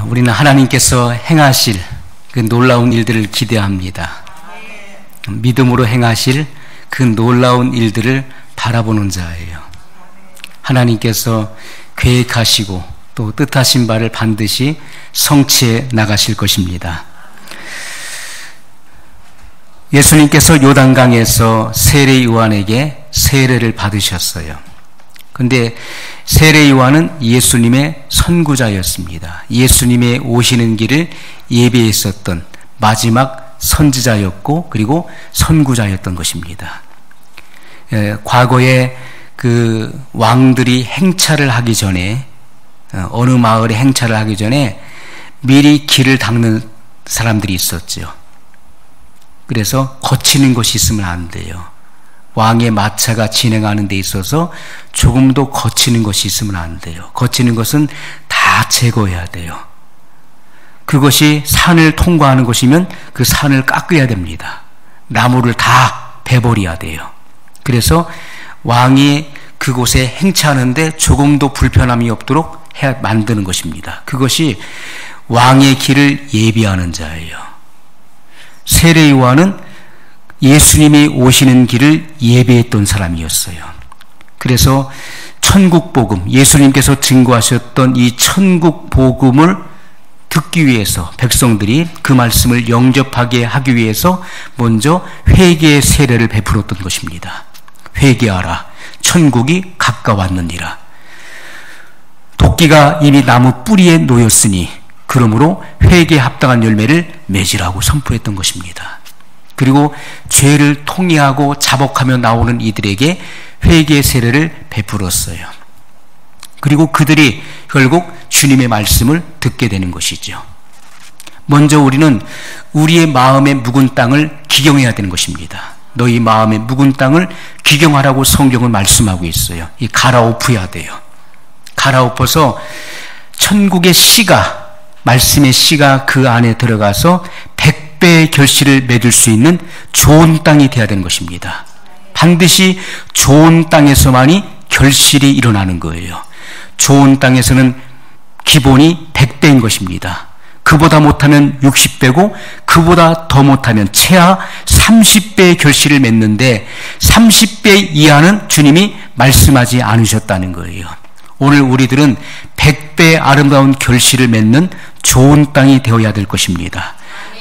우리는 하나님께서 행하실 그 놀라운 일들을 기대합니다. 믿음으로 행하실 그 놀라운 일들을 바라보는 자예요. 하나님께서 계획하시고 또 뜻하신 바를 반드시 성취해 나가실 것입니다. 예수님께서 요단강에서 세례 요한에게 세례를 받으셨어요. 그런데 세례 요한은 예수님의 선구자였습니다. 예수님의 오시는 길을 예비했었던 마지막 선지자였고 그리고 선구자였던 것입니다. 과거에 그 왕들이 행차를 하기 전에 어느 마을에 행차를 하기 전에 미리 길을 닦는 사람들이 있었죠. 그래서 거치는 것이 있으면 안 돼요. 왕의 마차가 진행하는 데 있어서 조금도 거치는 것이 있으면 안 돼요. 거치는 것은 다 제거해야 돼요. 그것이 산을 통과하는 것이면 그 산을 깎아야 됩니다. 나무를 다 베버려야 돼요. 그래서 왕이 그곳에 행차하는데 조금도 불편함이 없도록 만드는 것입니다. 그것이 왕의 길을 예비하는 자예요. 세례 요한은 예수님이 오시는 길을 예비했던 사람이었어요. 그래서 천국 복음, 예수님께서 증거하셨던 이 천국 복음을 듣기 위해서 백성들이 그 말씀을 영접하게 하기 위해서 먼저 회개의 세례를 베풀었던 것입니다. 회개하라, 천국이 가까웠느니라. 도끼가 이미 나무 뿌리에 놓였으니 그러므로 회개에 합당한 열매를 맺으라고 선포했던 것입니다. 그리고 죄를 통회하고 자복하며 나오는 이들에게 회개의 세례를 베풀었어요. 그리고 그들이 결국 주님의 말씀을 듣게 되는 것이죠. 먼저 우리는 우리의 마음의 묵은 땅을 기경해야 되는 것입니다. 너희 마음의 묵은 땅을 기경하라고 성경은 말씀하고 있어요. 이 갈아엎어야 돼요. 갈아엎어서 천국의 씨가, 말씀의 씨가 그 안에 들어가서 100배의 결실을 맺을 수 있는 좋은 땅이 되어야 되는 것입니다. 반드시 좋은 땅에서만이 결실이 일어나는 거예요. 좋은 땅에서는 기본이 100배인 것입니다. 그보다 못하면 60배고 그보다 더 못하면 최하 30배의 결실을 맺는데 30배 이하는 주님이 말씀하지 않으셨다는 거예요. 오늘 우리들은 100배의 아름다운 결실을 맺는 좋은 땅이 되어야 될 것입니다.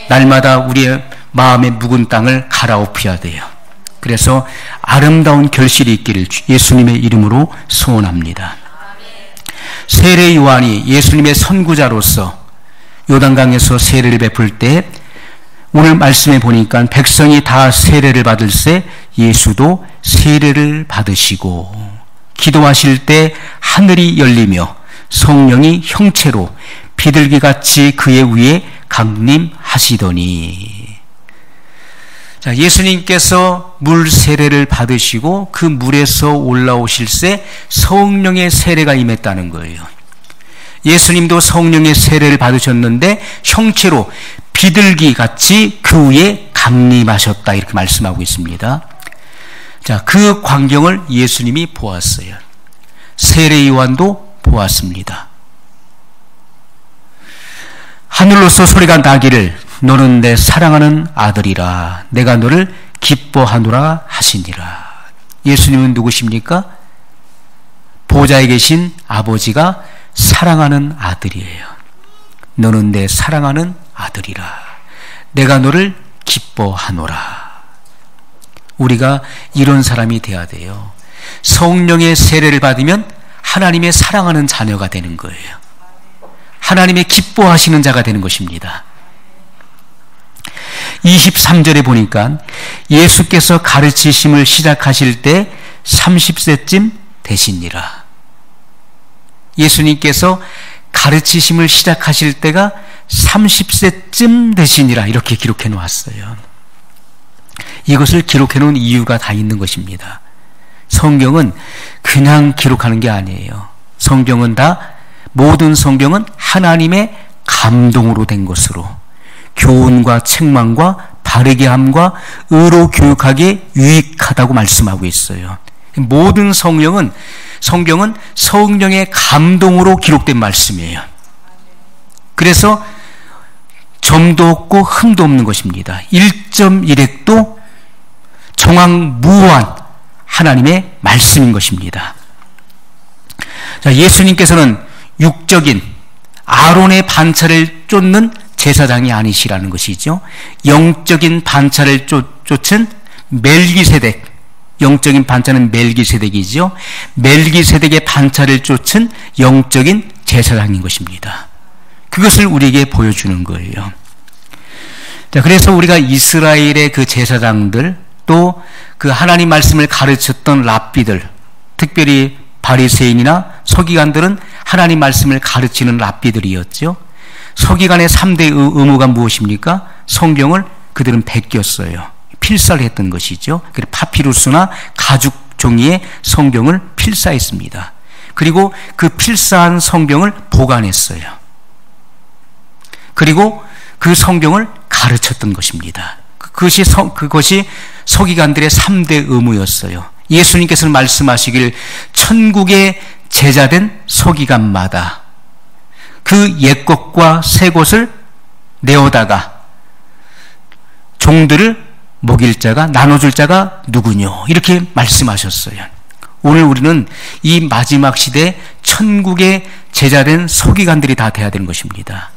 날마다 우리의 마음의 묵은 땅을 갈아엎어야 돼요. 그래서 아름다운 결실이 있기를 예수님의 이름으로 소원합니다. 세례 요한이 예수님의 선구자로서 요단강에서 세례를 베풀 때 오늘 말씀에 보니까 백성이 다 세례를 받을새 예수도 세례를 받으시고 기도하실 때 하늘이 열리며 성령이 형체로 비둘기같이 그의 위에 강림하시더니. 자, 예수님께서 물 세례를 받으시고 그 물에서 올라오실새 성령의 세례가 임했다는 거예요. 예수님도 성령의 세례를 받으셨는데 형체로 비둘기같이 그 위에 강림하셨다 이렇게 말씀하고 있습니다. 자, 그 광경을 예수님이 보았어요. 세례 요한도 보았습니다. 하늘로서 소리가 나기를 너는 내 사랑하는 아들이라 내가 너를 기뻐하노라 하시니라. 예수님은 누구십니까? 보좌에 계신 아버지가 사랑하는 아들이에요. 너는 내 사랑하는 아들이라 내가 너를 기뻐하노라. 우리가 이런 사람이 돼야 돼요. 성령의 세례를 받으면 하나님의 사랑하는 자녀가 되는 거예요. 하나님의 기뻐하시는 자가 되는 것입니다. 23절에 보니까 예수께서 가르치심을 시작하실 때 30세쯤 되시니라. 예수님께서 가르치심을 시작하실 때가 30세쯤 되시니라 이렇게 기록해 놓았어요. 이것을 기록해 놓은 이유가 다 있는 것입니다. 성경은 그냥 기록하는 게 아니에요. 성경은 모든 성경은 하나님의 감동으로 된 것으로 교훈과 책망과 바르게 함과 의로 교육하기에 유익하다고 말씀하고 있어요. 모든 성경은 성령의 감동으로 기록된 말씀이에요. 그래서 점도 없고 흠도 없는 것입니다. 1.1획도 정확무한 하나님의 말씀인 것입니다. 자, 예수님께서는 육적인 아론의 반차를 쫓는 제사장이 아니시라는 것이죠. 영적인 반차를 쫓은 멜기세덱, 영적인 반차는 멜기세덱이죠. 멜기세덱의 반차를 쫓은 영적인 제사장인 것입니다. 그것을 우리에게 보여주는 거예요. 자, 그래서 우리가 이스라엘의 그 제사장들, 또 그 하나님 말씀을 가르쳤던 랍비들, 특별히 바리새인이나 서기관들은 하나님 말씀을 가르치는 랍비들이었죠. 서기관의 3대 의무가 무엇입니까? 성경을 그들은 베꼈어요. 필사를 했던 것이죠. 그래서 파피루스나 가죽 종이에 성경을 필사했습니다. 그리고 그 필사한 성경을 보관했어요. 그리고 그 성경을 가르쳤던 것입니다. 그것이 서기관들의 3대 의무였어요. 예수님께서는 말씀하시길 천국의 제자된 서기관마다 그 옛것과 새것을 내어다가 종들을 먹일 자가, 나눠줄 자가 누구뇨? 이렇게 말씀하셨어요. 오늘 우리는 이 마지막 시대에 천국의 제자된 서기관들이 다 돼야 되는 것입니다.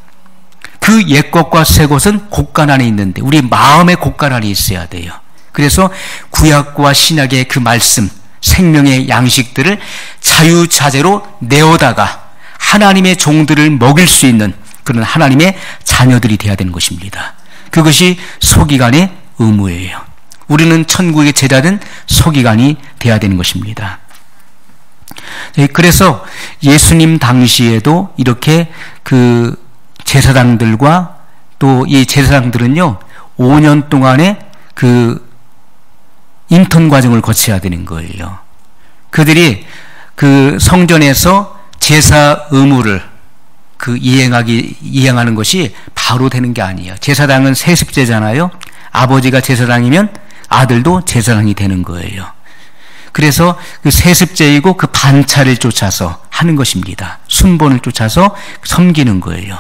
그 옛것과 새것은 곳간 안에 있는데 우리 마음의 곳간 안에 있어야 돼요. 그래서 구약과 신약의 그 말씀, 생명의 양식들을 자유자재로 내어다가 하나님의 종들을 먹일 수 있는 그런 하나님의 자녀들이 되어야 되는 것입니다. 그것이 서기관의 의무예요. 우리는 천국의 제자된 서기관이 되어야 되는 것입니다. 그래서 예수님 당시에도 이렇게 그 제사장들과 또 이 제사장들은요 5년 동안의 그 인턴 과정을 거쳐야 되는 거예요. 그들이 그 성전에서 제사 의무를 이행하는 것이 바로 되는 게 아니에요. 제사장은 세습제잖아요. 아버지가 제사장이면 아들도 제사장이 되는 거예요. 그래서 그 세습제이고 그 반차를 쫓아서 하는 것입니다. 순본을 쫓아서 섬기는 거예요.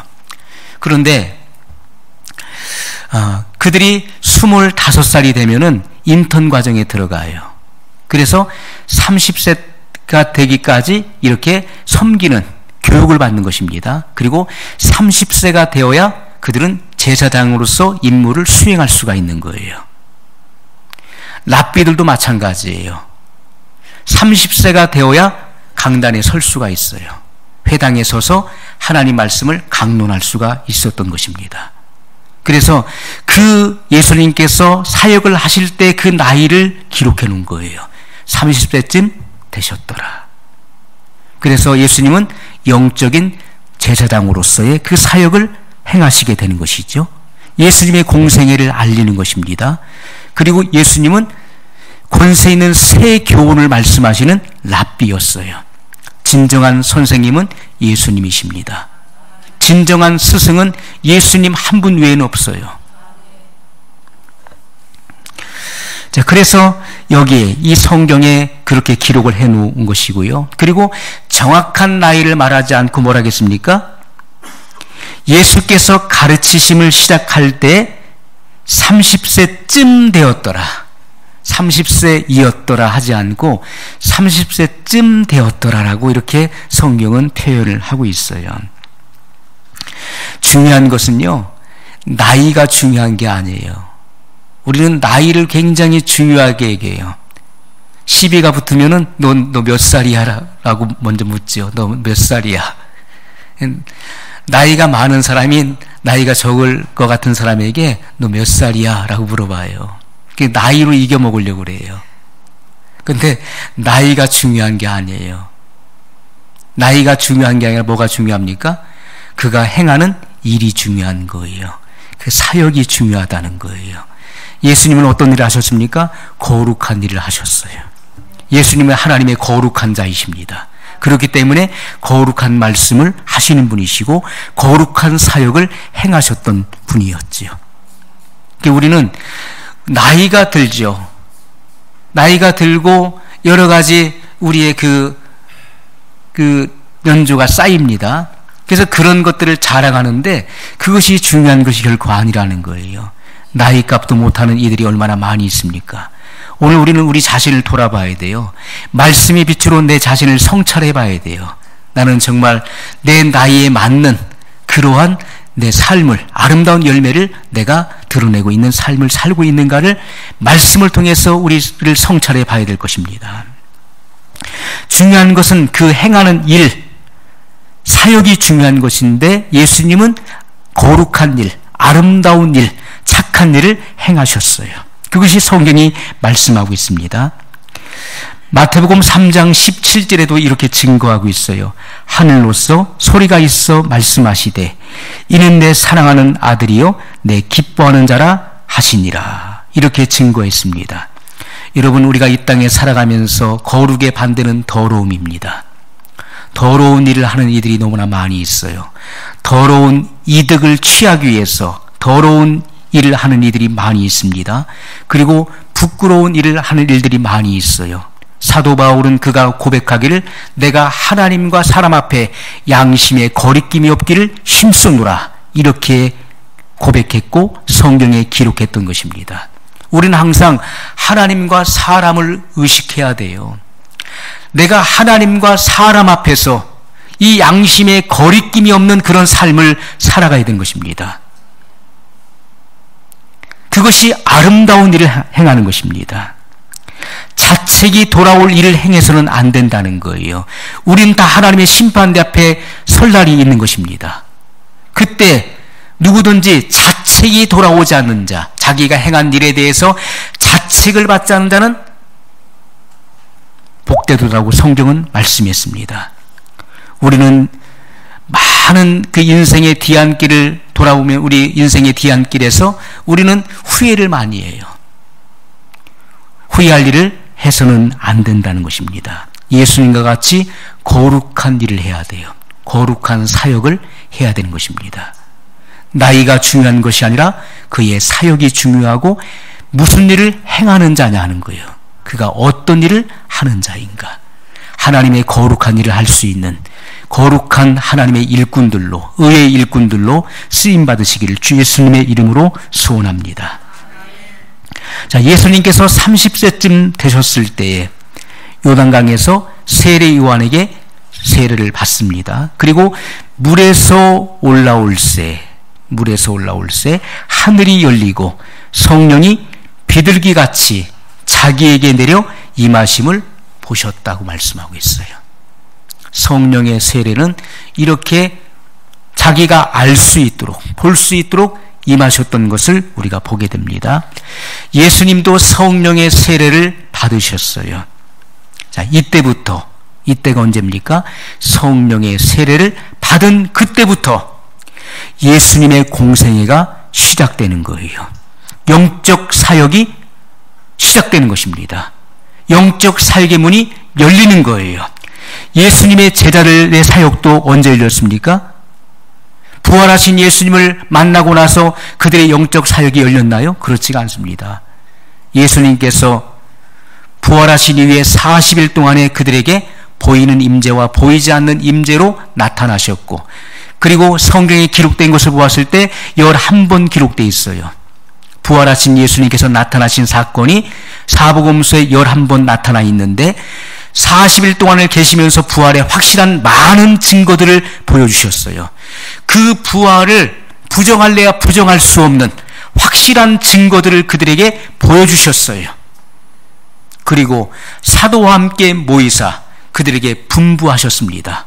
그런데 그들이 25살이 되면은 인턴 과정에 들어가요. 그래서 30세가 되기까지 이렇게 섬기는 교육을 받는 것입니다. 그리고 30세가 되어야 그들은 제사장으로서 임무를 수행할 수가 있는 거예요. 랍비들도 마찬가지예요. 30세가 되어야 강단에 설 수가 있어요. 회당에 서서 하나님 말씀을 강론할 수가 있었던 것입니다. 그래서 그 예수님께서 사역을 하실 때 그 나이를 기록해 놓은 거예요. 30세쯤 되셨더라. 그래서 예수님은 영적인 제사장으로서의 그 사역을 행하시게 되는 것이죠. 예수님의 공생애를 알리는 것입니다. 그리고 예수님은 권세 있는 새 교훈을 말씀하시는 랍비였어요. 진정한 선생님은 예수님이십니다. 진정한 스승은 예수님 한 분 외에는 없어요. 자, 그래서 여기에 이 성경에 그렇게 기록을 해 놓은 것이고요. 그리고 정확한 나이를 말하지 않고 뭐라 하겠습니까? 예수께서 가르치심을 시작할 때 30세쯤 되었더라. 30세이었더라 하지 않고 30세쯤 되었더라라고 이렇게 성경은 표현을 하고 있어요. 중요한 것은요, 나이가 중요한 게 아니에요. 우리는 나이를 굉장히 중요하게 얘기해요. 시비가 붙으면은 너 몇 살이야? 라고 먼저 묻죠. 너 몇 살이야? 나이가 많은 나이가 적을 것 같은 사람에게 너 몇 살이야? 라고 물어봐요. 나이로 이겨먹으려고 그래요. 근데 나이가 중요한 게 아니에요. 나이가 중요한 게 아니라 뭐가 중요합니까? 그가 행하는 일이 중요한 거예요. 그 사역이 중요하다는 거예요. 예수님은 어떤 일을 하셨습니까? 거룩한 일을 하셨어요. 예수님은 하나님의 거룩한 자이십니다. 그렇기 때문에 거룩한 말씀을 하시는 분이시고 거룩한 사역을 행하셨던 분이었지요. 우리는 나이가 들죠. 나이가 들고 여러 가지 우리의 그 연조가 쌓입니다. 그래서 그런 것들을 자랑하는데 그것이 중요한 것이 결코 아니라는 거예요. 나이 값도 못하는 이들이 얼마나 많이 있습니까? 오늘 우리는 우리 자신을 돌아봐야 돼요. 말씀의 빛으로 내 자신을 성찰해 봐야 돼요. 나는 정말 내 나이에 맞는 그러한 내 삶을, 아름다운 열매를 내가 드러내고 있는 삶을 살고 있는가를 말씀을 통해서 우리를 성찰해 봐야 될 것입니다. 중요한 것은 그 행하는 일, 사역이 중요한 것인데 예수님은 거룩한 일, 아름다운 일, 착한 일을 행하셨어요. 그것이 성경이 말씀하고 있습니다. 마태복음 3장 17절에도 이렇게 증거하고 있어요. 하늘로서 소리가 있어 말씀하시되 이는 내 사랑하는 아들이요 내 기뻐하는 자라 하시니라. 이렇게 증거했습니다. 여러분, 우리가 이 땅에 살아가면서 거룩의 반대는 더러움입니다. 더러운 일을 하는 이들이 너무나 많이 있어요. 더러운 이득을 취하기 위해서 더러운 일을 하는 이들이 많이 있습니다. 그리고 부끄러운 일을 하는 일들이 많이 있어요. 사도 바울은 그가 고백하기를 내가 하나님과 사람 앞에 양심에 거리낌이 없기를 힘쓰노라 이렇게 고백했고 성경에 기록했던 것입니다. 우리는 항상 하나님과 사람을 의식해야 돼요. 내가 하나님과 사람 앞에서 이 양심에 거리낌이 없는 그런 삶을 살아가야 되는 것입니다. 그것이 아름다운 일을 행하는 것입니다. 자책이 돌아올 일을 행해서는 안 된다는 거예요. 우린 다 하나님의 심판대 앞에 설 날이 있는 것입니다. 그때 누구든지 자책이 돌아오지 않는 자, 자기가 행한 일에 대해서 자책을 받지 않는 자는 복되도라고 성경은 말씀했습니다. 우리는 많은 그 인생의 뒤안길을 돌아보면 우리 인생의 뒤안길에서 우리는 후회를 많이 해요. 후회할 일을 해서는 안 된다는 것입니다. 예수님과 같이 거룩한 일을 해야 돼요. 거룩한 사역을 해야 되는 것입니다. 나이가 중요한 것이 아니라 그의 사역이 중요하고 무슨 일을 행하는 자냐 하는 거예요. 그가 어떤 일을 하는 자인가. 하나님의 거룩한 일을 할 수 있는 거룩한 하나님의 일꾼들로, 의의 일꾼들로 쓰임받으시기를 주 예수님의 이름으로 소원합니다. 자, 예수님께서 30세쯤 되셨을 때에 요단강에서 세례 요한에게 세례를 받습니다. 그리고 물에서 올라올 새 하늘이 열리고 성령이 비둘기같이 자기에게 내려 임하심을 보셨다고 말씀하고 있어요. 성령의 세례는 이렇게 자기가 알 수 있도록, 볼 수 있도록 임하셨던 것을 우리가 보게 됩니다. 예수님도 성령의 세례를 받으셨어요. 자, 이때가 언제입니까? 성령의 세례를 받은 그때부터 예수님의 공생애가 시작되는 거예요. 영적 사역이 시작되는 것입니다. 영적 살개문이 열리는 거예요. 예수님의 제자들의 사역도 언제 열렸습니까? 부활하신 예수님을 만나고 나서 그들의 영적 사역이 열렸나요? 그렇지가 않습니다. 예수님께서 부활하신 이후에 40일 동안에 그들에게 보이는 임재와 보이지 않는 임재로 나타나셨고, 그리고 성경에 기록된 것을 보았을 때 11번 기록되어 있어요. 부활하신 예수님께서 나타나신 사건이 사복음서에 11번 나타나 있는데 40일 동안을 계시면서 부활의 확실한 많은 증거들을 보여주셨어요. 그 부활을 부정할래야 부정할 수 없는 확실한 증거들을 그들에게 보여주셨어요. 그리고 사도와 함께 모이사 그들에게 분부하셨습니다.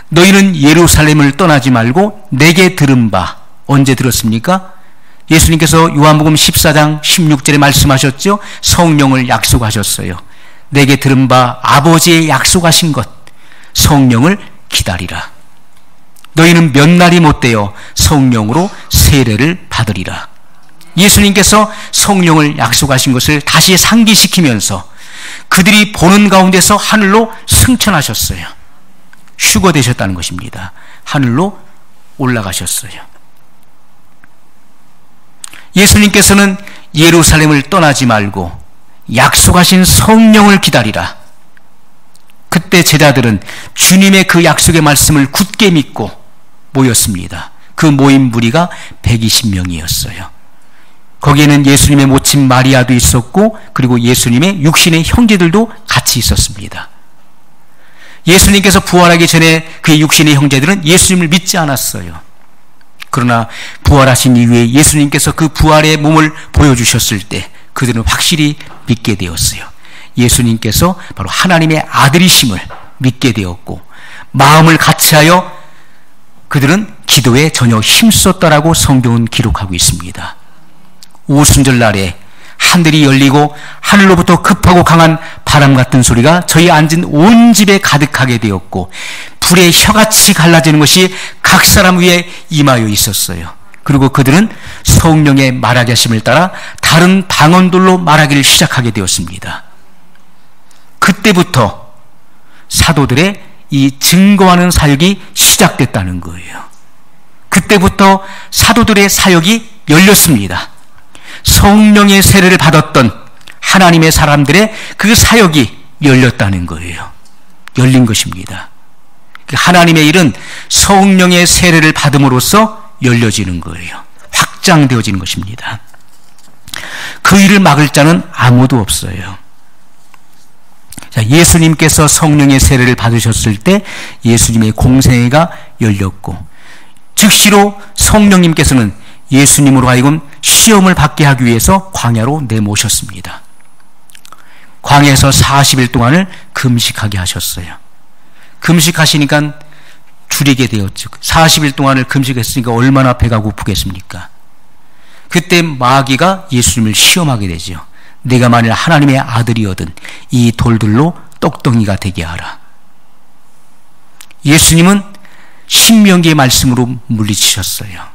너희는 예루살렘을 떠나지 말고 내게 들은 바, 언제 들었습니까? 예수님께서 요한복음 14장 16절에 말씀하셨죠. 성령을 약속하셨어요. 내게 들은 바 아버지의 약속하신 것, 성령을 기다리라. 너희는 몇 날이 못되어 성령으로 세례를 받으리라. 예수님께서 성령을 약속하신 것을 다시 상기시키면서 그들이 보는 가운데서 하늘로 승천하셨어요. 휴거되셨다는 것입니다. 하늘로 올라가셨어요. 예수님께서는 예루살렘을 떠나지 말고 약속하신 성령을 기다리라. 그때 제자들은 주님의 그 약속의 말씀을 굳게 믿고 모였습니다. 그 모인 무리가 120명이었어요. 거기에는 예수님의 모친 마리아도 있었고 그리고 예수님의 육신의 형제들도 같이 있었습니다. 예수님께서 부활하기 전에 그의 육신의 형제들은 예수님을 믿지 않았어요. 그러나 부활하신 이후에 예수님께서 그 부활의 몸을 보여주셨을 때 그들은 확실히 믿게 되었어요. 예수님께서 바로 하나님의 아들이심을 믿게 되었고 마음을 같이하여 그들은 기도에 전혀 힘썼다라고 성경은 기록하고 있습니다. 오순절날에 하늘이 열리고 하늘로부터 급하고 강한 바람 같은 소리가 저희 앉은 온 집에 가득하게 되었고 불의 혀같이 갈라지는 것이 각 사람 위에 임하여 있었어요. 그리고 그들은 성령의 말하게 하심을 따라 다른 방언들로 말하기를 시작하게 되었습니다. 그때부터 사도들의 이 증거하는 사역이 시작됐다는 거예요. 그때부터 사도들의 사역이 열렸습니다. 성령의 세례를 받았던 하나님의 사람들의 그 사역이 열렸다는 거예요. 열린 것입니다. 하나님의 일은 성령의 세례를 받음으로써 열려지는 거예요. 확장되어지는 것입니다. 그 일을 막을 자는 아무도 없어요. 자, 예수님께서 성령의 세례를 받으셨을 때 예수님의 공생애가 열렸고 즉시로 성령님께서는 예수님으로 하여금 시험을 받게 하기 위해서 광야로 내모셨습니다. 광야에서 40일 동안을 금식하게 하셨어요. 금식하시니까 줄이게 되었죠. 40일 동안을 금식했으니까 얼마나 배가 고프겠습니까? 그때 마귀가 예수님을 시험하게 되죠. 내가 만일 하나님의 아들이거든 이 돌들로 떡덩이가 되게 하라. 예수님은 신명기의 말씀으로 물리치셨어요.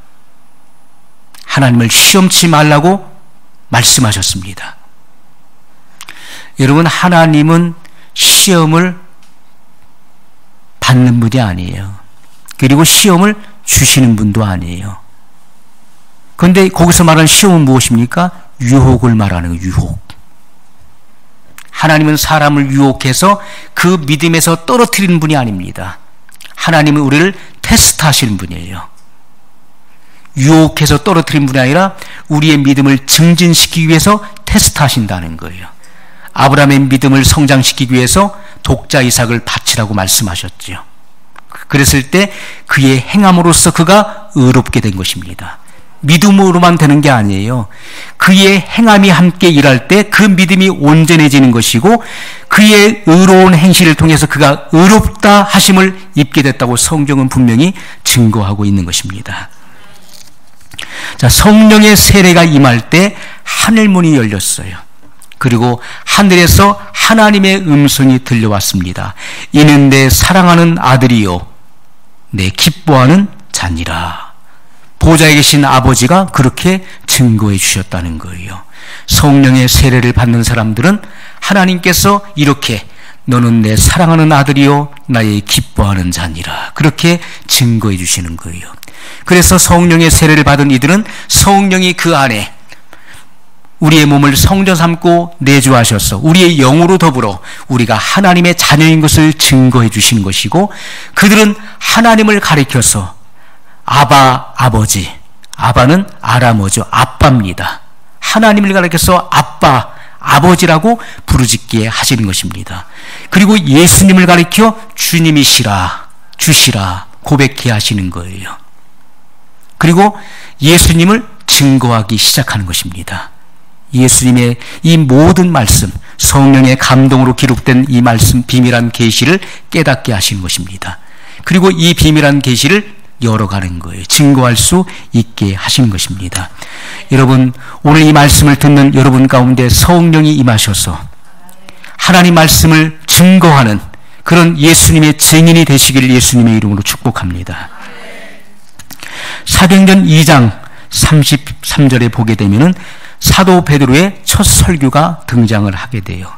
하나님을 시험치 말라고 말씀하셨습니다. 여러분, 하나님은 시험을 받는 분이 아니에요. 그리고 시험을 주시는 분도 아니에요. 그런데 거기서 말하는 시험은 무엇입니까? 유혹을 말하는 거예요. 유혹. 하나님은 사람을 유혹해서 그 믿음에서 떨어뜨리는 분이 아닙니다. 하나님은 우리를 테스트하시는 분이에요. 유혹해서 떨어뜨리는 분이 아니라 우리의 믿음을 증진시키기 위해서 테스트하신다는 거예요. 아브라함의 믿음을 성장시키기 위해서 독자 이삭을 바치라고 말씀하셨죠. 그랬을 때 그의 행함으로써 그가 의롭게 된 것입니다. 믿음으로만 되는 게 아니에요. 그의 행함이 함께 일할 때 그 믿음이 온전해지는 것이고 그의 의로운 행실을 통해서 그가 의롭다 하심을 입게 됐다고 성경은 분명히 증거하고 있는 것입니다. 자, 성령의 세례가 임할 때 하늘문이 열렸어요. 그리고 하늘에서 하나님의 음성이 들려왔습니다. 이는 내 사랑하는 아들이요 내 기뻐하는 자니라. 보좌에 계신 아버지가 그렇게 증거해 주셨다는 거예요. 성령의 세례를 받는 사람들은 하나님께서 이렇게 너는 내 사랑하는 아들이요 나의 기뻐하는 자니라 그렇게 증거해 주시는 거예요. 그래서 성령의 세례를 받은 이들은 성령이 그 안에 우리의 몸을 성전 삼고 내주하셔서 우리의 영으로 더불어 우리가 하나님의 자녀인 것을 증거해 주시는 것이고 그들은 하나님을 가리켜서 아바, 아버지, 아바는 아람어죠. 아빠입니다. 하나님을 가리켜서 아빠, 아버지라고 부르짖게 하시는 것입니다. 그리고 예수님을 가리켜 주님이시라, 주시라 고백해 하시는 거예요. 그리고 예수님을 증거하기 시작하는 것입니다. 예수님의 이 모든 말씀, 성령의 감동으로 기록된 이 말씀, 비밀한 계시를 깨닫게 하시는 것입니다. 그리고 이 비밀한 계시를 열어가는 거예요. 증거할 수 있게 하시는 것입니다. 여러분, 오늘 이 말씀을 듣는 여러분 가운데 성령이 임하셔서 하나님 말씀을 증거하는 그런 예수님의 증인이 되시기를 예수님의 이름으로 축복합니다. 사도행전 2장 33절에 보게 되면은 사도 베드로의 첫 설교가 등장을 하게 돼요.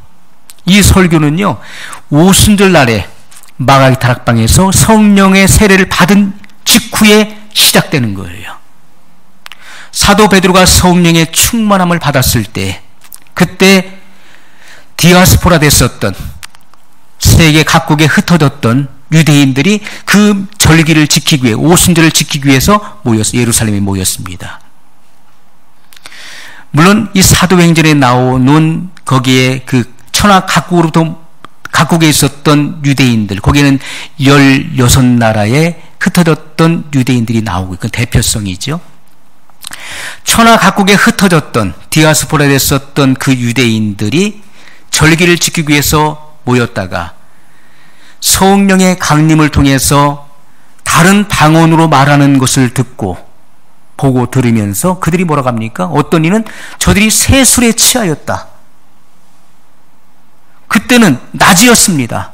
이 설교는요, 오순절 날에 마가의 다락방에서 성령의 세례를 받은 직후에 시작되는 거예요. 사도 베드로가 성령의 충만함을 받았을 때 그때 디아스포라 됐었던 세계 각국에 흩어졌던 유대인들이 그 절기를 지키기 위해, 오순절을 지키기 위해서 예루살렘에 모였습니다. 물론 이 사도행전에 나오는 거기에 그 천하 각국에 있었던 유대인들, 거기에는 16나라에 흩어졌던 유대인들이 나오고, 그건 대표성이죠. 천하 각국에 흩어졌던, 디아스포라에 있었던 그 유대인들이 절기를 지키기 위해서 모였다가 성령의 강림을 통해서 다른 방언으로 말하는 것을 듣고 보고 들으면서 그들이 뭐라고 합니까? 어떤 이는 저들이 세술에 취하였다. 그때는 낮이었습니다.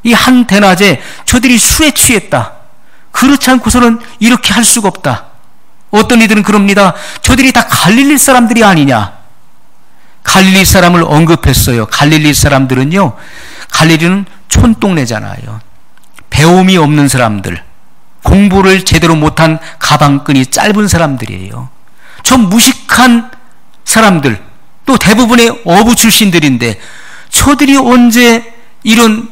이 한 대낮에 저들이 술에 취했다. 그렇지 않고서는 이렇게 할 수가 없다. 어떤 이들은 그럽니다. 저들이 다 갈릴리 사람들이 아니냐. 갈릴리 사람을 언급했어요. 갈릴리 사람들은요, 갈릴리는 촌동네잖아요. 배움이 없는 사람들, 공부를 제대로 못한 가방끈이 짧은 사람들이에요. 저 무식한 사람들, 또 대부분의 어부 출신들인데 저들이 언제 이런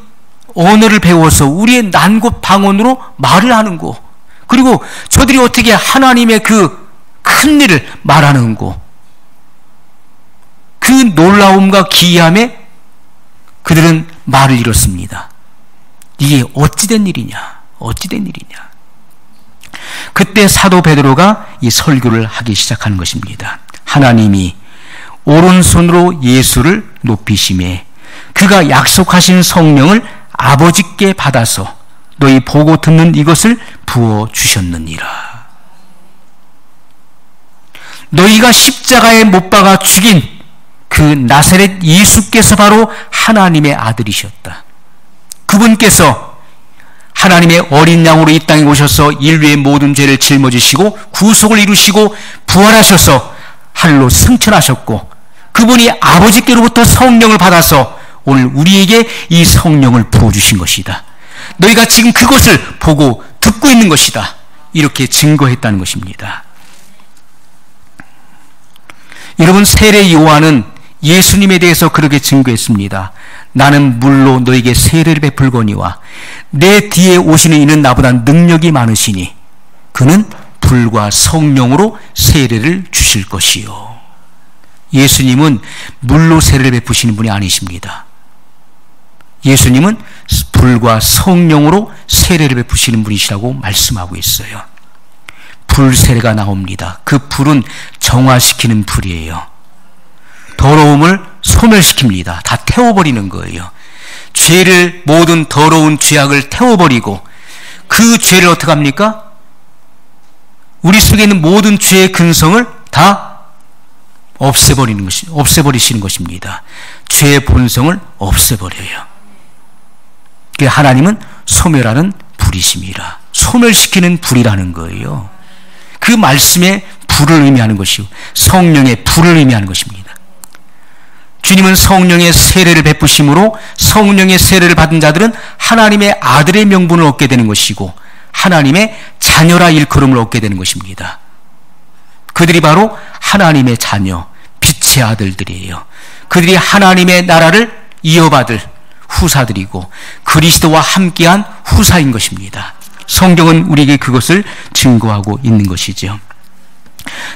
언어를 배워서 우리의 난곳 방언으로 말을 하는고, 그리고 저들이 어떻게 하나님의 그 큰 일을 말하는고, 그 놀라움과 기이함에 그들은 말을 잃었습니다. 이게 어찌된 일이냐, 어찌된 일이냐. 그때 사도 베드로가 이 설교를 하기 시작하는 것입니다. 하나님이 오른손으로 예수를 높이심에 그가 약속하신 성령을 아버지께 받아서 너희 보고 듣는 이것을 부어주셨느니라. 너희가 십자가에 못 박아 죽인 그 나사렛 예수께서 바로 하나님의 아들이셨다. 그분께서 하나님의 어린 양으로 이 땅에 오셔서 인류의 모든 죄를 짊어지시고 구속을 이루시고 부활하셔서 하늘로 승천하셨고, 그분이 아버지께로부터 성령을 받아서 오늘 우리에게 이 성령을 부어주신 것이다. 너희가 지금 그것을 보고 듣고 있는 것이다. 이렇게 증거했다는 것입니다. 여러분, 세례 요한은 예수님에 대해서 그렇게 증거했습니다. 나는 물로 너에게 세례를 베풀거니와 내 뒤에 오시는 이는 나보다 능력이 많으시니 그는 불과 성령으로 세례를 주실 것이요. 예수님은 물로 세례를 베푸시는 분이 아니십니다. 예수님은 불과 성령으로 세례를 베푸시는 분이시라고 말씀하고 있어요. 불 세례가 나옵니다. 그 불은 정화시키는 불이에요. 더러움을 소멸시킵니다. 다 태워버리는 거예요. 죄를, 모든 더러운 죄악을 태워버리고, 그 죄를 어떻게 합니까? 우리 속에 있는 모든 죄의 근성을 다 없애버리시는 것입니다. 죄의 본성을 없애버려요. 하나님은 소멸하는 불이심이라. 소멸시키는 불이라는 거예요. 그 말씀의 불을 의미하는 것이고 성령의 불을 의미하는 것입니다. 주님은 성령의 세례를 베푸심으로 성령의 세례를 받은 자들은 하나님의 아들의 명분을 얻게 되는 것이고 하나님의 자녀라 일컬음을 얻게 되는 것입니다. 그들이 바로 하나님의 자녀, 빛의 아들들이에요. 그들이 하나님의 나라를 이어받을 후사들이고 그리스도와 함께한 후사인 것입니다. 성경은 우리에게 그것을 증거하고 있는 것이죠.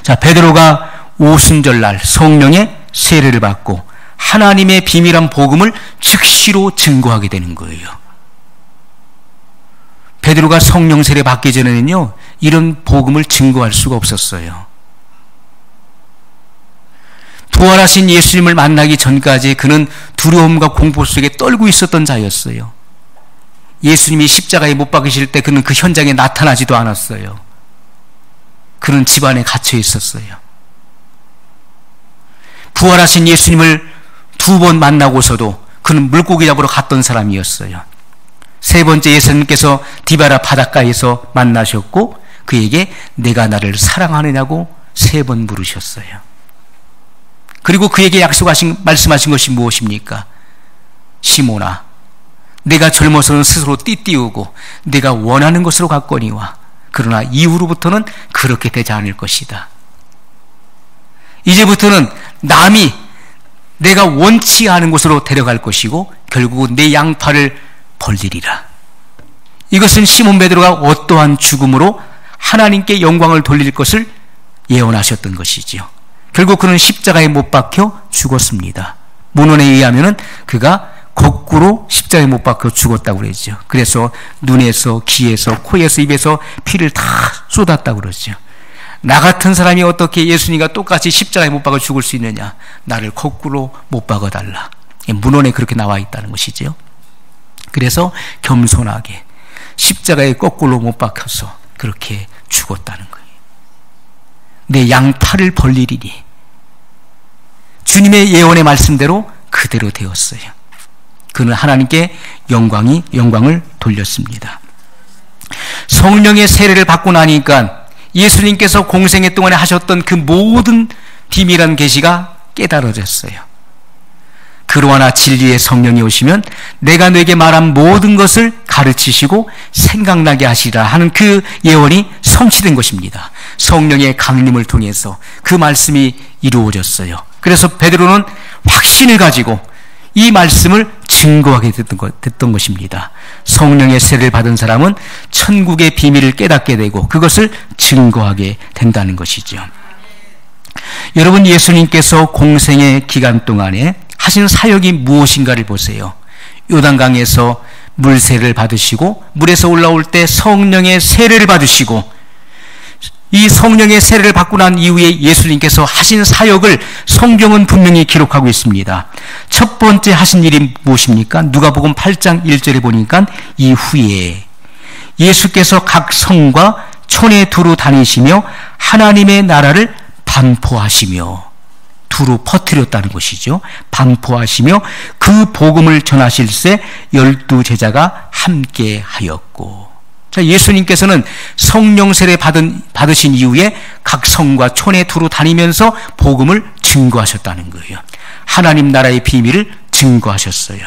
자, 베드로가 오순절날 성령의 세례를 받고 하나님의 비밀한 복음을 즉시로 증거하게 되는 거예요. 베드로가 성령 세례 받기 전에는요, 이런 복음을 증거할 수가 없었어요. 부활하신 예수님을 만나기 전까지 그는 두려움과 공포 속에 떨고 있었던 자였어요. 예수님이 십자가에 못 박으실 때 그는 그 현장에 나타나지도 않았어요. 그는 집 안에 갇혀 있었어요. 부활하신 예수님을 2번 만나고서도 그는 물고기 잡으러 갔던 사람이었어요. 3번째 예수님께서 디바라 바닷가에서 만나셨고 그에게 내가 나를 사랑하느냐고 3번 물으셨어요. 그리고 그에게 말씀하신 것이 무엇입니까? 시몬아, 내가 젊어서는 스스로 띠띠우고 내가 원하는 것으로 갔거니와 그러나 이후로부터는 그렇게 되지 않을 것이다. 이제부터는 남이 내가 원치 않은 곳으로 데려갈 것이고 결국 내 양팔을 벌리리라. 이것은 시몬 베드로가 어떠한 죽음으로 하나님께 영광을 돌릴 것을 예언하셨던 것이지요. 결국 그는 십자가에 못 박혀 죽었습니다. 문헌에 의하면은 그가 거꾸로 십자가에 못 박혀 죽었다고 그러죠. 그래서 눈에서, 귀에서, 코에서, 입에서 피를 다 쏟았다고 그러죠. 나 같은 사람이 어떻게 예수님과 똑같이 십자가에 못 박아 죽을 수 있느냐? 나를 거꾸로 못 박아달라. 문헌에 그렇게 나와 있다는 것이죠. 그래서 겸손하게 십자가에 거꾸로 못 박혀서 그렇게 죽었다는 거예요. 내 양팔을 벌리리니 주님의 예언의 말씀대로 그대로 되었어요. 그는 하나님께 영광을 돌렸습니다. 성령의 세례를 받고 나니까 예수님께서 공생애 동안에 하셨던 그 모든 비밀한 계시가 깨달아졌어요. 그러나 진리의 성령이 오시면 내가 너에게 말한 모든 것을 가르치시고 생각나게 하시라 하는 그 예언이 성취된 것입니다. 성령의 강림을 통해서 그 말씀이 이루어졌어요. 그래서 베드로는 확신을 가지고 이 말씀을 증거하게 됐던 것입니다. 성령의 세례를 받은 사람은 천국의 비밀을 깨닫게 되고 그것을 증거하게 된다는 것이죠. 여러분, 예수님께서 공생의 기간 동안에 하신 사역이 무엇인가를 보세요. 요단강에서 물세례를 받으시고 물에서 올라올 때 성령의 세례를 받으시고 이 성령의 세례를 받고 난 이후에 예수님께서 하신 사역을 성경은 분명히 기록하고 있습니다. 첫 번째 하신 일이 무엇입니까? 누가복음 8장 1절에 보니까 이후에 예수께서 각 성과 촌에 두루 다니시며 하나님의 나라를 반포하시며, 두루 퍼뜨렸다는 것이죠. 반포하시며 그 복음을 전하실새 12 제자가 함께 하였고. 자, 예수님께서는 성령 세례 받으신 이후에 각 성과 촌에 두루 다니면서 복음을 증거하셨다는 거예요. 하나님 나라의 비밀을 증거하셨어요.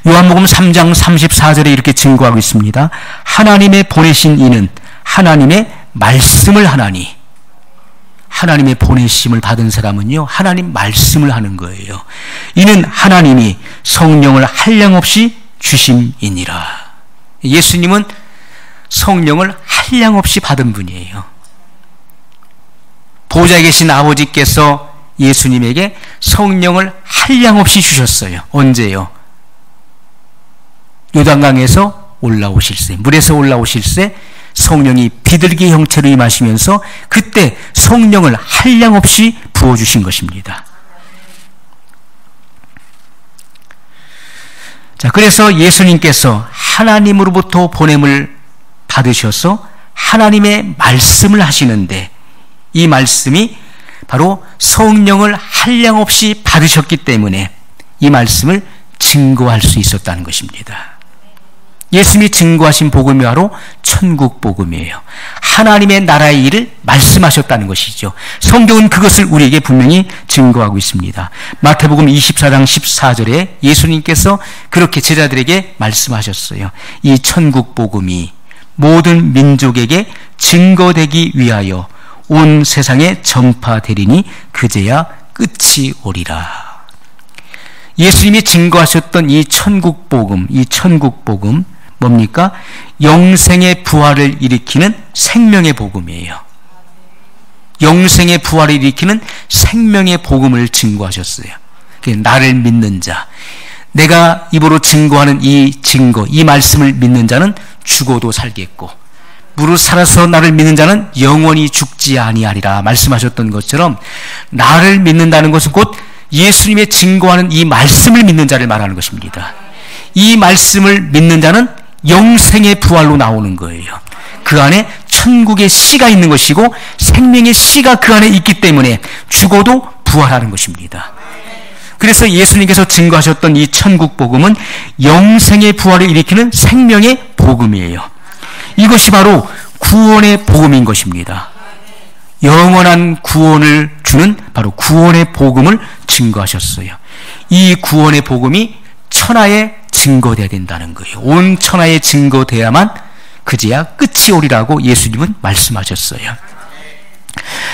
요한복음 3장 34절에 이렇게 증거하고 있습니다. 하나님의 보내신 이는 하나님의 말씀을 하나니. 하나님의 보내심을 받은 사람은요, 하나님 말씀을 하는 거예요. 이는 하나님이 성령을 한량없이 주심이니라. 예수님은 성령을 한량없이 받은 분이에요. 보좌에 계신 아버지께서 예수님에게 성령을 한량없이 주셨어요. 언제요? 요단강에서 올라오실새, 물에서 올라오실새 성령이 비둘기 형체로 임하시면서 그때 성령을 한량없이 부어주신 것입니다. 자, 그래서 예수님께서 하나님으로부터 보냄을 받으셔서 하나님의 말씀을 하시는데 이 말씀이 바로 성령을 한량없이 받으셨기 때문에 이 말씀을 증거할 수 있었다는 것입니다. 예수님이 증거하신 복음이 바로 천국 복음이에요. 하나님의 나라의 일을 말씀하셨다는 것이죠. 성경은 그것을 우리에게 분명히 증거하고 있습니다. 마태복음 24장 14절에 예수님께서 그렇게 제자들에게 말씀하셨어요. 이 천국 복음이 모든 민족에게 증거되기 위하여 온 세상에 전파되리니 그제야 끝이 오리라. 예수님이 증거하셨던 이 천국 복음, 뭡니까? 영생의 부활을 일으키는 생명의 복음이에요. 영생의 부활을 일으키는 생명의 복음을 증거하셨어요. 나를 믿는 자, 내가 입으로 증거하는 이 증거, 이 말씀을 믿는 자는 죽어도 살겠고 무릇 살아서 나를 믿는 자는 영원히 죽지 아니하리라 말씀하셨던 것처럼 나를 믿는다는 것은 곧 예수님의 증거하는 이 말씀을 믿는 자를 말하는 것입니다. 이 말씀을 믿는 자는 영생의 부활로 나오는 거예요. 그 안에 천국의 씨가 있는 것이고 생명의 씨가 그 안에 있기 때문에 죽어도 부활하는 것입니다. 그래서 예수님께서 증거하셨던 이 천국 복음은 영생의 부활을 일으키는 생명의 복음이에요. 이것이 바로 구원의 복음인 것입니다. 영원한 구원을 주는 바로 구원의 복음을 증거하셨어요. 이 구원의 복음이 천하에 증거되어야 된다는 거예요. 온 천하에 증거돼야만 그제야 끝이 오리라고 예수님은 말씀하셨어요.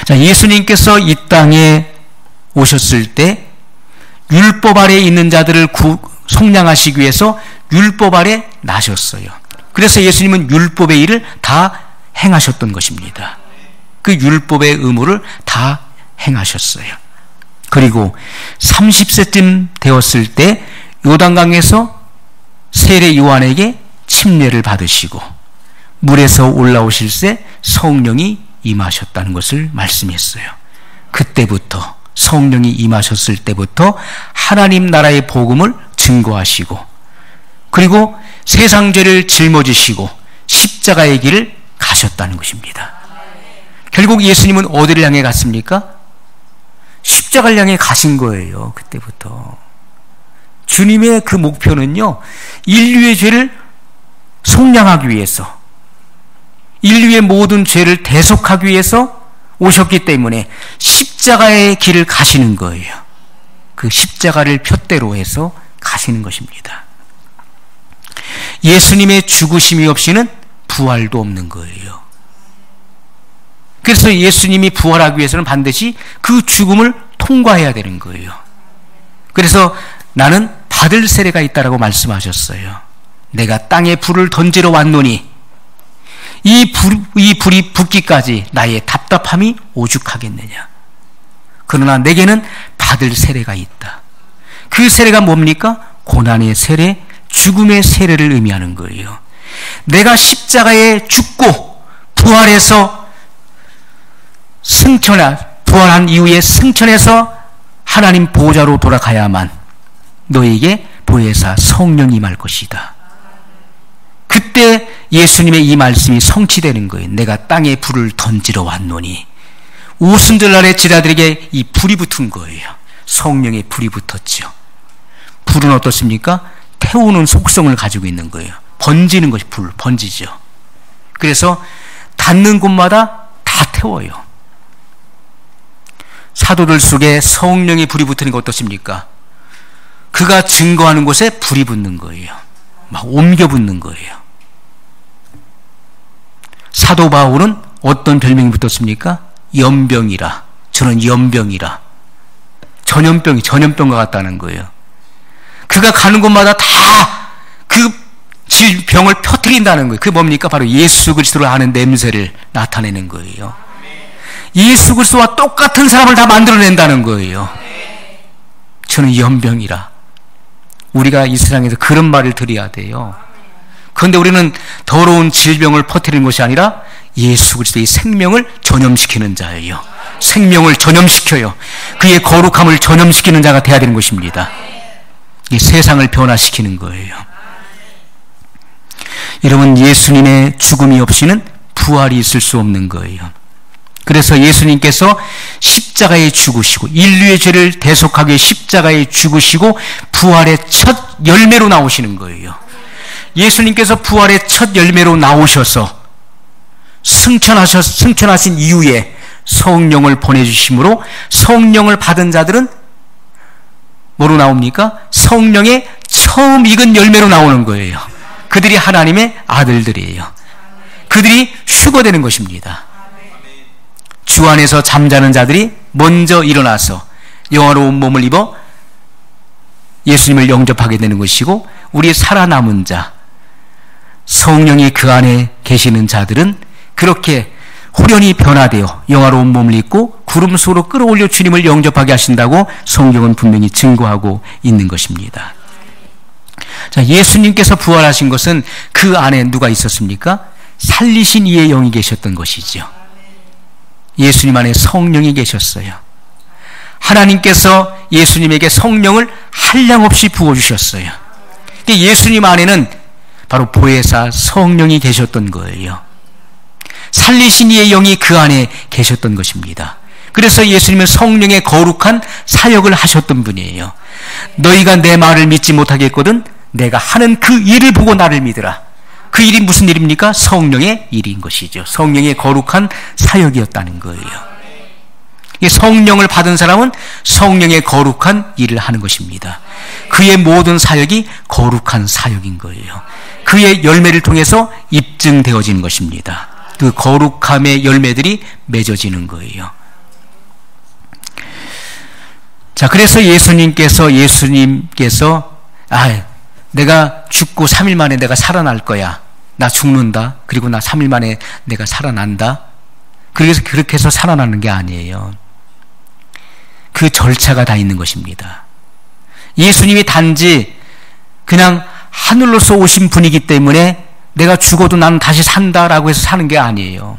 자, 예수님께서 이 땅에 오셨을 때 율법 아래에 있는 자들을 속량하시기 위해서 율법 아래 나셨어요. 그래서 예수님은 율법의 일을 다 행하셨던 것입니다. 그 율법의 의무를 다 행하셨어요. 그리고 30세쯤 되었을 때 요단강에서 세례 요한에게 침례를 받으시고 물에서 올라오실 때 성령이 임하셨다는 것을 말씀했어요. 그때부터 성령이 임하셨을 때부터 하나님 나라의 복음을 증거하시고 그리고 세상 죄를 짊어지시고 십자가의 길을 가셨다는 것입니다. 결국 예수님은 어디를 향해 갔습니까? 십자가를 향해 가신 거예요. 그때부터. 주님의 그 목표는요, 인류의 죄를 속량하기 위해서, 인류의 모든 죄를 대속하기 위해서 오셨기 때문에 십자가의 길을 가시는 거예요. 그 십자가를 푯대로 해서 가시는 것입니다. 예수님의 죽으심이 없이는 부활도 없는 거예요. 그래서 예수님이 부활하기 위해서는 반드시 그 죽음을 통과해야 되는 거예요. 그래서 나는 받을 세례가 있다라고 말씀하셨어요. 내가 땅에 불을 던지러 왔노니 이 불이 붙기까지 나의 답답함이 오죽하겠느냐. 그러나 내게는 받을 세례가 있다. 그 세례가 뭡니까? 고난의 세례, 죽음의 세례를 의미하는 거예요. 내가 십자가에 죽고 부활해서 부활한 이후에 승천해서 하나님 보좌로 돌아가야만 너에게 보혜사 성령이 임할 것이다. 그때 예수님의 이 말씀이 성취되는 거예요. 내가 땅에 불을 던지러 왔노니. 오순절날에 제자들에게 이 불이 붙은 거예요. 성령의 불이 붙었죠. 불은 어떻습니까? 태우는 속성을 가지고 있는 거예요. 번지는 것이 불, 번지죠. 그래서 닿는 곳마다 다 태워요. 사도들 속에 성령의 불이 붙으니까 어떻습니까? 그가 증거하는 곳에 불이 붙는 거예요. 막 옮겨 붙는 거예요. 사도 바울은 어떤 별명이 붙었습니까? 연병이라. 저는 연병이라. 전염병과 같다는 거예요. 그가 가는 곳마다 다 그 질병을 펴뜨린다는 거예요. 그게 뭡니까? 바로 예수 그리스도를 아는 냄새를 나타내는 거예요. 예수 그리스도와 똑같은 사람을 다 만들어낸다는 거예요. 저는 연병이라. 우리가 이 세상에서 그런 말을 드려야 돼요. 그런데 우리는 더러운 질병을 퍼뜨리는 것이 아니라 예수 그리스도의 생명을 전염시키는 자예요. 생명을 전염시켜요. 그의 거룩함을 전염시키는 자가 돼야 되는 것입니다. 이 세상을 변화시키는 거예요. 여러분, 예수님의 죽음이 없이는 부활이 있을 수 없는 거예요. 그래서 예수님께서 십자가에 죽으시고 인류의 죄를 대속하기 위해 십자가에 죽으시고 부활의 첫 열매로 나오시는 거예요. 예수님께서 부활의 첫 열매로 나오셔서 승천하신 이후에 성령을 보내주심으로 성령을 받은 자들은 뭐로 나옵니까? 성령의 처음 익은 열매로 나오는 거예요. 그들이 하나님의 아들들이에요. 그들이 휴거되는 것입니다. 주 안에서 잠자는 자들이 먼저 일어나서 영화로운 몸을 입어 예수님을 영접하게 되는 것이고, 우리 살아남은 자, 성령이 그 안에 계시는 자들은 그렇게 호련히 변화되어 영화로운 몸을 입고 구름 속으로 끌어올려 주님을 영접하게 하신다고 성경은 분명히 증거하고 있는 것입니다. 자, 예수님께서 부활하신 것은 그 안에 누가 있었습니까? 살리신 이의 영이 계셨던 것이죠. 예수님 안에 성령이 계셨어요. 하나님께서 예수님에게 성령을 한량없이 부어주셨어요. 예수님 안에는 바로 보혜사 성령이 계셨던 거예요. 살리신 이의 영이 그 안에 계셨던 것입니다. 그래서 예수님은 성령의 거룩한 사역을 하셨던 분이에요. 너희가 내 말을 믿지 못하겠거든 내가 하는 그 일을 보고 나를 믿으라. 그 일이 무슨 일입니까? 성령의 일인 것이죠. 성령의 거룩한 사역이었다는 거예요. 성령을 받은 사람은 성령의 거룩한 일을 하는 것입니다. 그의 모든 사역이 거룩한 사역인 거예요. 그의 열매를 통해서 입증되어지는 것입니다. 그 거룩함의 열매들이 맺어지는 거예요. 자, 그래서 예수님께서 내가 죽고 3일 만에 내가 살아날 거야. 나 죽는다. 그리고 나 3일 만에 내가 살아난다. 그래서 그렇게 해서 살아나는 게 아니에요. 그 절차가 다 있는 것입니다. 예수님이 단지 그냥 하늘로서 오신 분이기 때문에 내가 죽어도 나는 다시 산다라고 해서 사는 게 아니에요.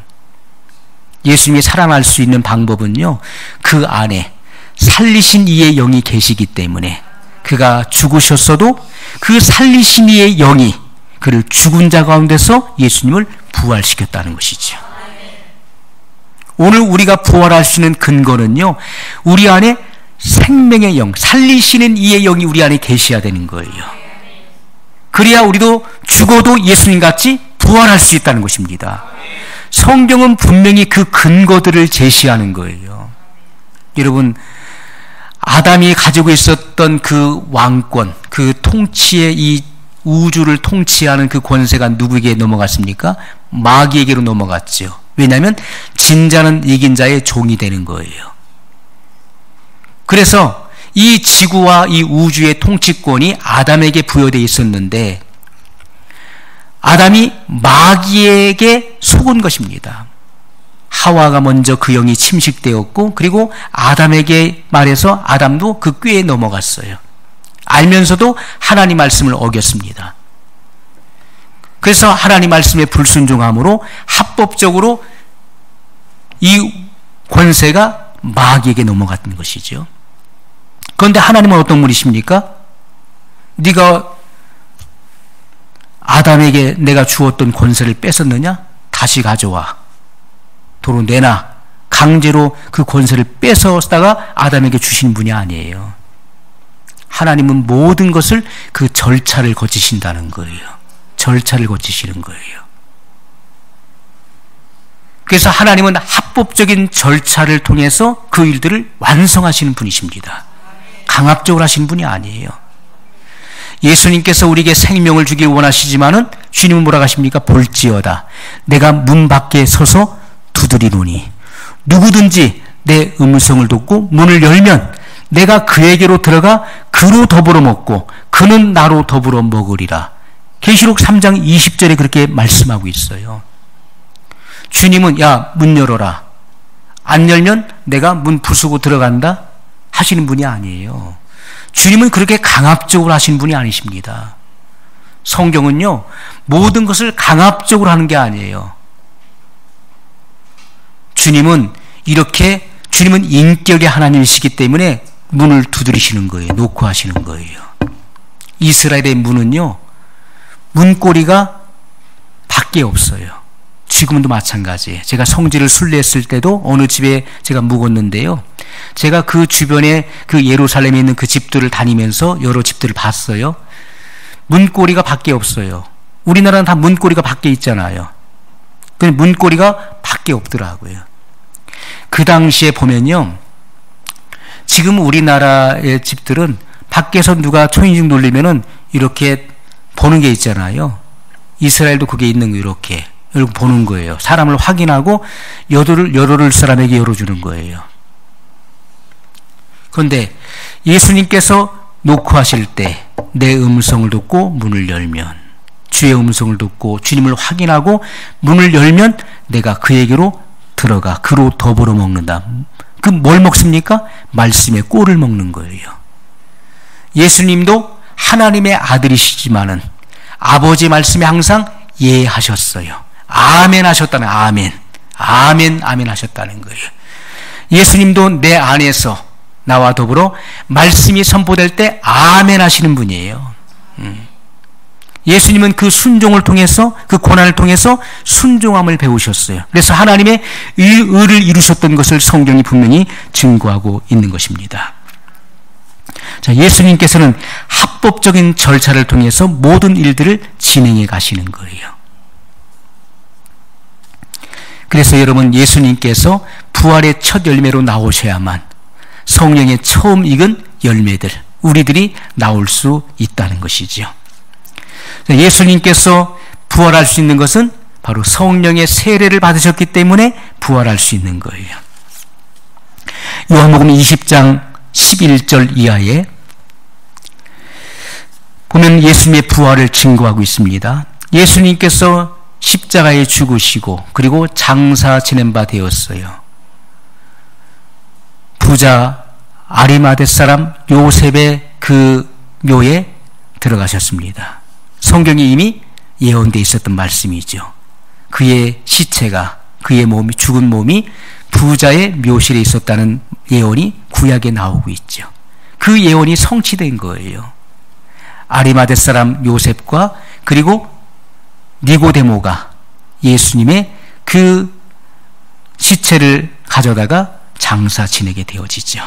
예수님이 살아날 수 있는 방법은요, 그 안에 살리신 이의 영이 계시기 때문에 그가 죽으셨어도 그 살리신 이의 영이 그를 죽은 자 가운데서 예수님을 부활시켰다는 것이죠. 오늘 우리가 부활할 수 있는 근거는요, 우리 안에 생명의 영, 살리시는 이의 영이 우리 안에 계셔야 되는 거예요. 그래야 우리도 죽어도 예수님같이 부활할 수 있다는 것입니다. 성경은 분명히 그 근거들을 제시하는 거예요. 여러분, 아담이 가지고 있었던 그 왕권, 그 통치의 이 우주를 통치하는 그 권세가 누구에게 넘어갔습니까? 마귀에게로 넘어갔죠. 왜냐하면 진자는 이긴 자의 종이 되는 거예요. 그래서 이 지구와 이 우주의 통치권이 아담에게 부여되어 있었는데 아담이 마귀에게 속은 것입니다. 하와가 먼저 그 영이 침식되었고, 그리고 아담에게 말해서 아담도 그 꾀에 넘어갔어요. 알면서도 하나님 말씀을 어겼습니다. 그래서 하나님 말씀에 불순종함으로 합법적으로 이 권세가 마귀에게 넘어갔던 것이죠. 그런데 하나님은 어떤 분이십니까? 네가 아담에게 내가 주었던 권세를 뺏었느냐? 다시 가져와. 도로 내놔. 강제로 그 권세를 뺏어다가 아담에게 주신 분이 아니에요. 하나님은 모든 것을 그 절차를 거치신다는 거예요. 절차를 거치시는 거예요. 그래서 하나님은 합법적인 절차를 통해서 그 일들을 완성하시는 분이십니다. 강압적으로 하시는 분이 아니에요. 예수님께서 우리에게 생명을 주길 원하시지만은 주님은 뭐라고 하십니까? 볼지어다. 내가 문 밖에 서서 두드리노니 누구든지 내 음성을 듣고 문을 열면 내가 그에게로 들어가 그로 더불어 먹고 그는 나로 더불어 먹으리라. 계시록 3장 20절에 그렇게 말씀하고 있어요. 주님은 야, 문 열어라. 안 열면 내가 문 부수고 들어간다 하시는 분이 아니에요. 주님은 그렇게 강압적으로 하시는 분이 아니십니다. 성경은요, 모든 것을 강압적으로 하는 게 아니에요. 주님은 인격의 하나님이시기 때문에 문을 두드리시는 거예요. 놓고 하시는 거예요. 이스라엘의 문은요, 문고리가 밖에 없어요. 지금도 마찬가지예요. 제가 성지를 순례했을 때도 어느 집에 제가 묵었는데요. 제가 그 주변에 그 예루살렘에 있는 그 집들을 다니면서 여러 집들을 봤어요. 문고리가 밖에 없어요. 우리나라는 다 문고리가 밖에 있잖아요. 근데 문고리가 밖에 없더라고요. 그 당시에 보면요, 지금 우리나라의 집들은 밖에서 누가 초인종 눌리면은 이렇게 보는 게 있잖아요. 이스라엘도 그게 있는 거 이렇게 보는 거예요. 사람을 확인하고 열어줄 사람에게 열어주는 거예요. 그런데 예수님께서 놓고 하실 때 내 음성을 듣고 문을 열면, 주의 음성을 듣고 주님을 확인하고 문을 열면 내가 그에게로 들어가 그로 더불어 먹는다. 그 뭘 먹습니까? 말씀의 꼴을 먹는 거예요. 예수님도 하나님의 아들이시지만은 아버지 말씀에 항상 예하셨어요. 아멘 하셨다는, 아멘 하셨다는 거예요. 예수님도 내 안에서 나와 더불어 말씀이 선포될 때 아멘 하시는 분이에요. 예수님은 그 순종을 통해서, 그 고난을 통해서 순종함을 배우셨어요. 그래서 하나님의 의를 이루셨던 것을 성경이 분명히 증거하고 있는 것입니다. 자, 예수님께서는 합법적인 절차를 통해서 모든 일들을 진행해 가시는 거예요. 그래서 여러분, 예수님께서 부활의 첫 열매로 나오셔야만 성령의 처음 익은 열매들, 우리들이 나올 수 있다는 것이죠. 예수님께서 부활할 수 있는 것은 바로 성령의 세례를 받으셨기 때문에 부활할 수 있는 거예요. 요한복음 20장 11절 이하에 보면 예수님의 부활을 증거하고 있습니다. 예수님께서 십자가에 죽으시고 그리고 장사 지낸 바 되었어요. 부자 아리마대 사람 요셉의 그 묘에 들어가셨습니다. 성경에 이미 예언되어 있었던 말씀이죠. 그의 시체가, 그의 몸이, 죽은 몸이 부자의 묘실에 있었다는 예언이 구약에 나오고 있죠. 그 예언이 성취된 거예요. 아리마대 사람 요셉과 그리고 니고데모가 예수님의 그 시체를 가져다가 장사 지내게 되어지죠.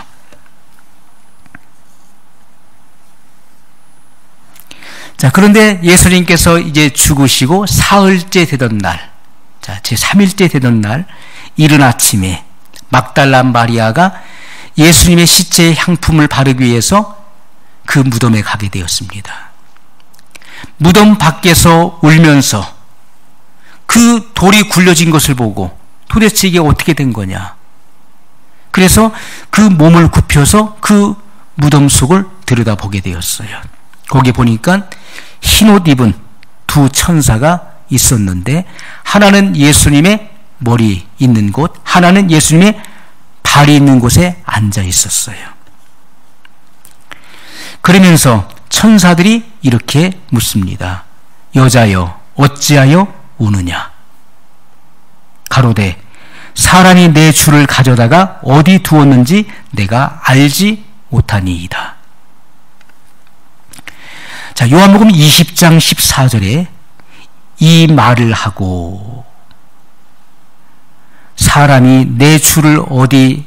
자, 그런데 예수님께서 이제 죽으시고 사흘째 되던 날, 자, 제3일째 되던 날, 이른 아침에 막달라 마리아가 예수님의 시체에 향품을 바르기 위해서 그 무덤에 가게 되었습니다. 무덤 밖에서 울면서 그 돌이 굴려진 것을 보고 도대체 이게 어떻게 된 거냐. 그래서 그 몸을 굽혀서 그 무덤 속을 들여다보게 되었어요. 거기 보니까 흰옷 입은 두 천사가 있었는데 하나는 예수님의 머리 있는 곳, 하나는 예수님의 발이 있는 곳에 앉아 있었어요. 그러면서 천사들이 이렇게 묻습니다. 여자여 어찌하여 우느냐. 가로되 사람이 내 주를 가져다가 어디 두었는지 내가 알지 못하니이다. 자, 요한복음 20장 14절에 이 말을 하고 사람이 내 주를 어디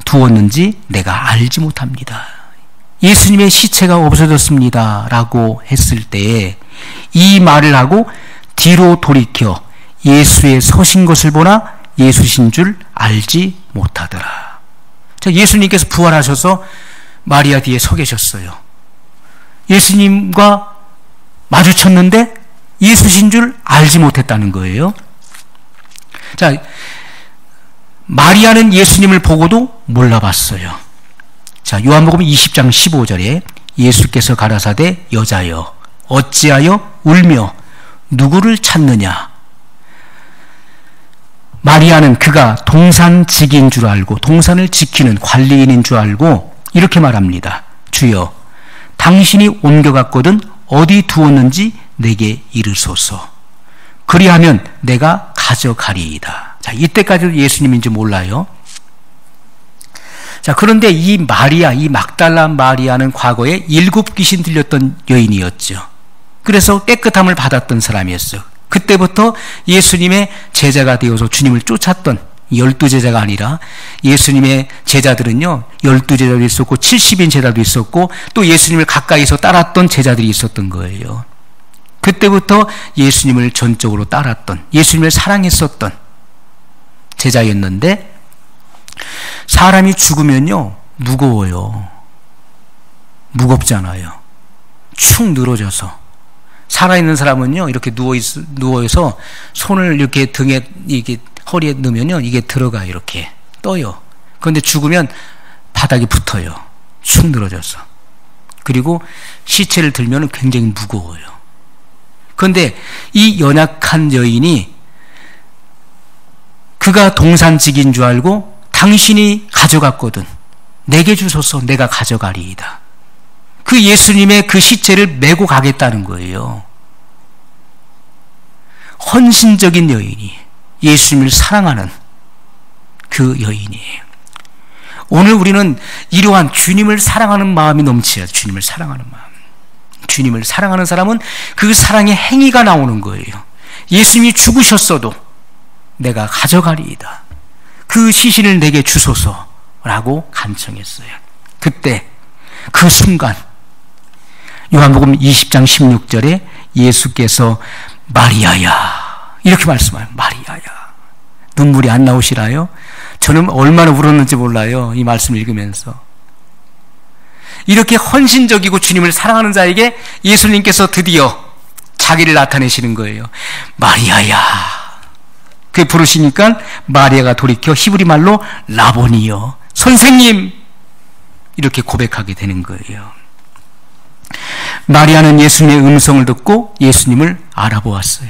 두었는지 내가 알지 못합니다. 예수님의 시체가 없어졌습니다 라고 했을 때에 이 말을 하고 뒤로 돌이켜 예수의 서신 것을 보나 예수신 줄 알지 못하더라. 자, 예수님께서 부활하셔서 마리아 뒤에 서 계셨어요. 예수님과 마주쳤는데 예수신 줄 알지 못했다는 거예요. 자, 마리아는 예수님을 보고도 몰라봤어요. 자, 요한복음 20장 15절에 예수께서 가라사대 여자여 어찌하여 울며 누구를 찾느냐. 마리아는 그가 동산직인 줄 알고 동산을 지키는 관리인인 줄 알고 이렇게 말합니다. 주여 당신이 옮겨갔거든 어디 두었는지 내게 이르소서. 그리하면 내가 가져가리이다. 자, 이때까지도 예수님인지 몰라요. 자, 그런데 이 마리아, 이 막달라 마리아는 과거에 7 귀신 들렸던 여인이었죠. 그래서 깨끗함을 받았던 사람이었어요. 그때부터 예수님의 제자가 되어서 주님을 쫓았던 12제자가 아니라 예수님의 제자들은요 12제자도 있었고 70인 제자도 있었고 또 예수님을 가까이서 따랐던 제자들이 있었던 거예요. 그때부터 예수님을 전적으로 따랐던, 예수님을 사랑했었던 제자였는데 사람이 죽으면요 무거워요. 무겁잖아요. 축 늘어져서. 살아있는 사람은요 이렇게 누워서 손을 이렇게 등에 이게 허리에 넣으면요 이게 들어가 이렇게 떠요. 그런데 죽으면 바닥에 붙어요. 축 늘어져서. 그리고 시체를 들면 굉장히 무거워요. 그런데 이 연약한 여인이 그가 동산직인 줄 알고 당신이 가져갔거든 내게 주소서 내가 가져가리이다. 그 예수님의 그 시체를 메고 가겠다는 거예요. 헌신적인 여인이 예수님을 사랑하는 그 여인이에요. 오늘 우리는 이러한 주님을 사랑하는 마음이 넘쳐야 주님을 사랑하는 마음. 주님을 사랑하는 사람은 그 사랑의 행위가 나오는 거예요. 예수님이 죽으셨어도 내가 가져가리이다. 그 시신을 내게 주소서라고 간청했어요. 그때 그 순간 요한복음 20장 16절에 예수께서 마리아야 이렇게 말씀해요. 마리아야. 눈물이 안 나오시나요? 저는 얼마나 울었는지 몰라요. 이 말씀 읽으면서. 이렇게 헌신적이고 주님을 사랑하는 자에게 예수님께서 드디어 자기를 나타내시는 거예요. 마리아야. 그 부르시니까 마리아가 돌이켜 히브리 말로 라보니요. 선생님. 이렇게 고백하게 되는 거예요. 마리아는 예수님의 음성을 듣고 예수님을 알아보았어요.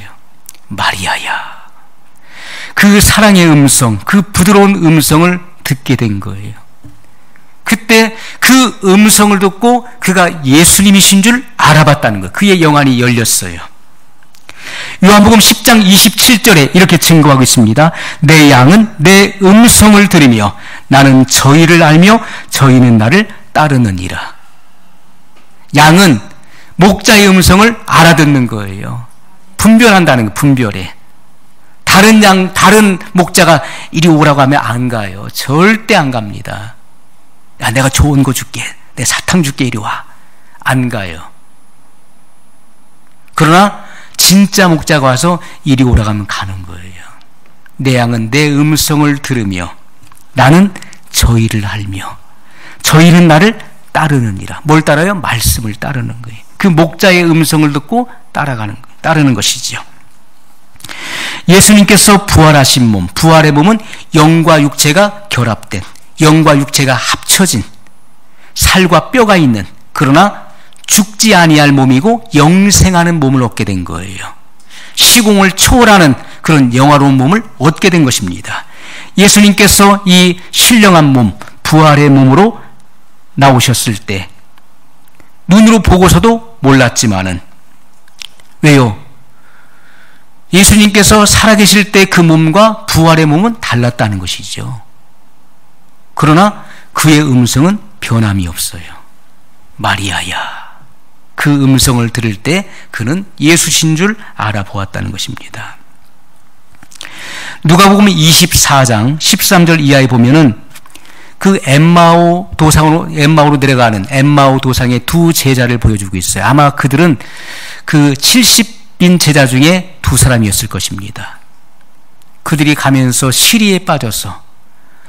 마리아야. 그 사랑의 음성, 그 부드러운 음성을 듣게 된 거예요. 그때 그 음성을 듣고 그가 예수님이신 줄 알아봤다는 거예요. 그의 영안이 열렸어요. 요한복음 10장 27절에 이렇게 증거하고 있습니다. 내 양은 내 음성을 들으며 나는 저희를 알며 저희는 나를 따르느니라. 양은 목자의 음성을 알아듣는 거예요. 분별한다는 거예요. 분별해. 다른 양, 다른 목자가 이리 오라고 하면 안 가요. 절대 안 갑니다. 야, 내가 좋은 거 줄게. 내 사탕 줄게. 이리 와. 안 가요. 그러나 진짜 목자가 와서 이리 오라고 하면 가는 거예요. 내 양은 내 음성을 들으며 나는 저희를 알며 저희는 나를 따르느니라. 뭘 따라요? 말씀을 따르는 거예요. 그 목자의 음성을 듣고 따르는 것이지요. 예수님께서 부활하신 몸, 부활의 몸은 영과 육체가 결합된, 영과 육체가 합쳐진, 살과 뼈가 있는, 그러나 죽지 아니할 몸이고 영생하는 몸을 얻게 된 거예요. 시공을 초월하는 그런 영화로운 몸을 얻게 된 것입니다. 예수님께서 이 신령한 몸, 부활의 몸으로 나오셨을 때 눈으로 보고서도 몰랐지만은, 왜요? 예수님께서 살아계실 때 그 몸과 부활의 몸은 달랐다는 것이죠. 그러나 그의 음성은 변함이 없어요. 마리아야. 그 음성을 들을 때 그는 예수신 줄 알아보았다는 것입니다. 누가복음 24장 13절 이하에 보면은 그 엠마오로 내려가는 엠마오 도상의 두 제자를 보여주고 있어요. 아마 그들은 그 70인 제자 중에 두 사람이었을 것입니다. 그들이 가면서 시리에 빠져서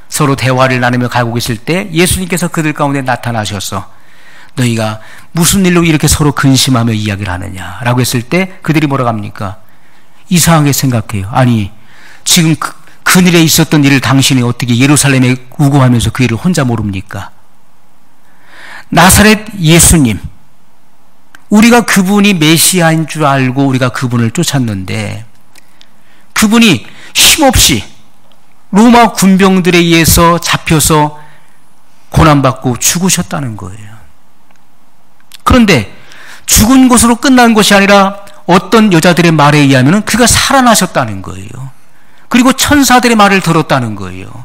서로 대화를 나누며 가고 계실 때 예수님께서 그들 가운데 나타나셔서 너희가 무슨 일로 이렇게 서로 근심하며 이야기를 하느냐라고 했을 때 그들이 뭐라고 합니까? 이상하게 생각해요. 아니, 지금 그늘에 있었던 일을 당신이 어떻게 예루살렘에 우고하면서 그 일을 혼자 모릅니까? 나사렛 예수님, 우리가 그분이 메시아인 줄 알고 우리가 그분을 쫓았는데 그분이 힘없이 로마 군병들에 의해서 잡혀서 고난받고 죽으셨다는 거예요. 그런데 죽은 것으로 끝난 것이 아니라 어떤 여자들의 말에 의하면 그가 살아나셨다는 거예요. 그리고 천사들의 말을 들었다는 거예요.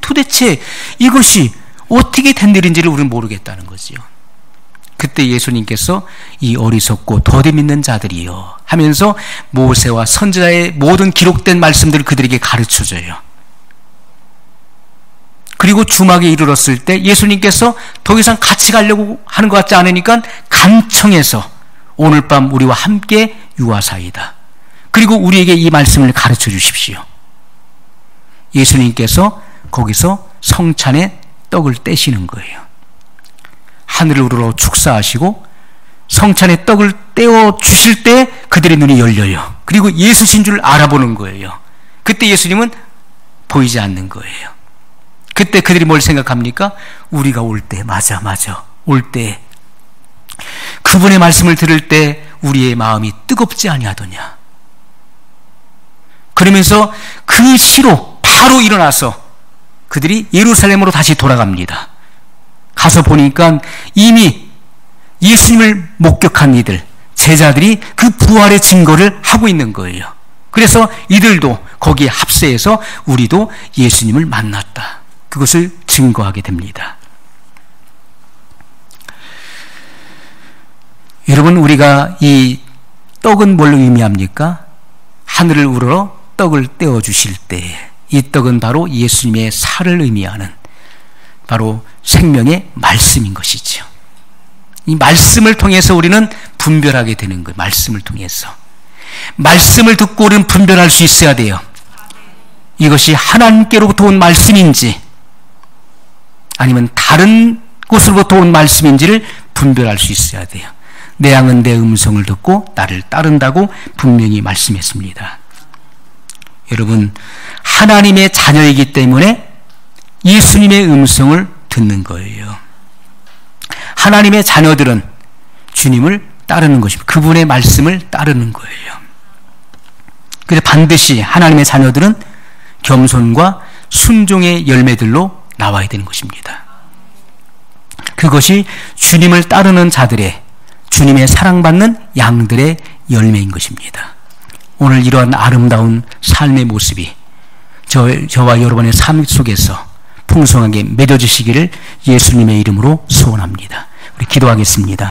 도대체 이것이 어떻게 된 일인지를 우리는 모르겠다는 거지요. 그때 예수님께서 이 어리석고 더디 믿는 자들이요 하면서 모세와 선지자의 모든 기록된 말씀들을 그들에게 가르쳐줘요. 그리고 주막에 이르렀을 때 예수님께서 더 이상 같이 가려고 하는 것 같지 않으니까 간청해서 오늘 밤 우리와 함께 유하사이다. 그리고 우리에게 이 말씀을 가르쳐 주십시오. 예수님께서 거기서 성찬에 떡을 떼시는 거예요. 하늘을 우러러 축사하시고 성찬에 떡을 떼어 주실 때 그들의 눈이 열려요. 그리고 예수신 줄 알아보는 거예요. 그때 예수님은 보이지 않는 거예요. 그때 그들이 뭘 생각합니까? 우리가 올 때, 맞아, 올 때 그분의 말씀을 들을 때 우리의 마음이 뜨겁지 아니하더냐. 그러면서 그 시로 바로 일어나서 그들이 예루살렘으로 다시 돌아갑니다. 가서 보니까 이미 예수님을 목격한 이들, 제자들이 그 부활의 증거를 하고 있는 거예요. 그래서 이들도 거기에 합세해서 우리도 예수님을 만났다. 그것을 증거하게 됩니다. 여러분, 우리가 이 떡은 뭘 의미합니까? 하늘을 우러러 떡을 떼어 주실 때 이 떡은 바로 예수님의 살을 의미하는 바로 생명의 말씀인 것이죠. 이 말씀을 통해서 우리는 분별하게 되는 거예요. 말씀을 통해서. 말씀을 듣고 우리는 분별할 수 있어야 돼요. 이것이 하나님께로부터 온 말씀인지 아니면 다른 곳으로부터 온 말씀인지를 분별할 수 있어야 돼요. 내 양은 내 음성을 듣고 나를 따른다고 분명히 말씀했습니다. 여러분, 하나님의 자녀이기 때문에 예수님의 음성을 듣는 거예요. 하나님의 자녀들은 주님을 따르는 것입니다. 그분의 말씀을 따르는 거예요. 그래서 반드시 하나님의 자녀들은 겸손과 순종의 열매들로 나와야 되는 것입니다. 그것이 주님을 따르는 자들의, 주님의 사랑받는 양들의 열매인 것입니다. 오늘 이러한 아름다운 삶의 모습이 저와 여러분의 삶 속에서 풍성하게 맺어지시기를 예수님의 이름으로 소원합니다. 우리 기도하겠습니다.